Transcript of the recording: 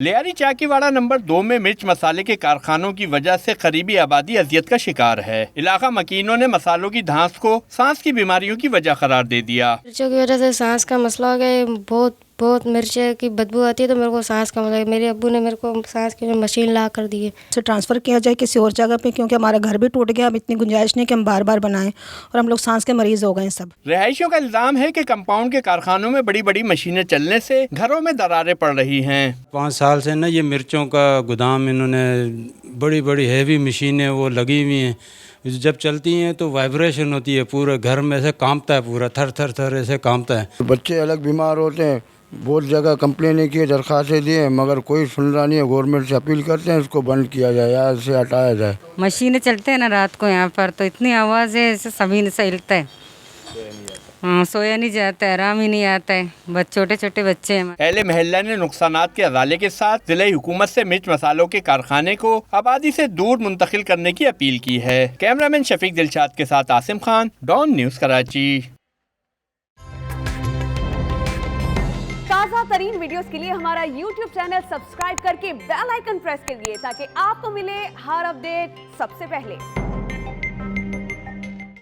Lyari Chakiwara number 2 में मिर्च मसाले के कारखानों की वजह से करीबी आबादी अजियत का शिकार है। इलाका मकीनों ने मसालों की धांस को सांस की बीमारियों की वजह करार दे दिया। मिर्चों की वजह से सांस का मसला हो गया। बहुत मिर्च की बदबू आती है तो मेरे को सांस का मसला। मेरे अब्बू ने मेरे को सांस की मशीन ला कर दी है। से ट्रांसफ़र किया जाए किसी और जगह पे, क्योंकि हमारा घर भी टूट गया। अब इतनी गुंजाइश नहीं कि हम बार बार बनाएं और हम लोग सांस के मरीज हो गए सब। रहायशियों का इल्जाम है कि कंपाउंड के कारखानों में बड़ी बड़ी मशीनें चलने से घरों में दरारें पड़ रही हैं। 5 साल से ना ये मिर्चों का गोदाम, इन्होंने बड़ी बड़ी हैवी मशीनें वो लगी हुई हैं। जब चलती हैं तो वाइब्रेशन होती है, पूरे घर में ऐसे कांपता है, पूरा थर थर थर ऐसे कांपता है। बच्चे अलग बीमार होते हैं। बहुत जगह कंप्लेनें की, दरख्वास्तें दी हैं, मगर कोई सुन रहा नहीं है। गवर्नमेंट से अपील करते हैं इसको बंद किया जाए या इसे हटाया जाए। मशीनें चलते हैं ना रात को यहाँ पर, तो इतनी आवाज़ है, ऐसे सभी ने सहलता है। हाँ, सोया नहीं जाता है, आराम ही नहीं आता है। छोटे छोटे बच्चे हैं। अहले महल्ला ने नुकसानात के हवाले के साथ जिले हुकूमत से मिर्च मसालों के कारखाने को आबादी से दूर मुंतकिल करने की अपील की है। कैमरामैन शफीक दिलशाद के साथ आसिम खान, डॉन न्यूज़ कराची। ताज़ा तरीन वीडियोस के लिए हमारा YouTube चैनल सब्सक्राइब करके बेल आइकन प्रेस कीजिए ताकि आपको मिले हर अपडेट सबसे पहले।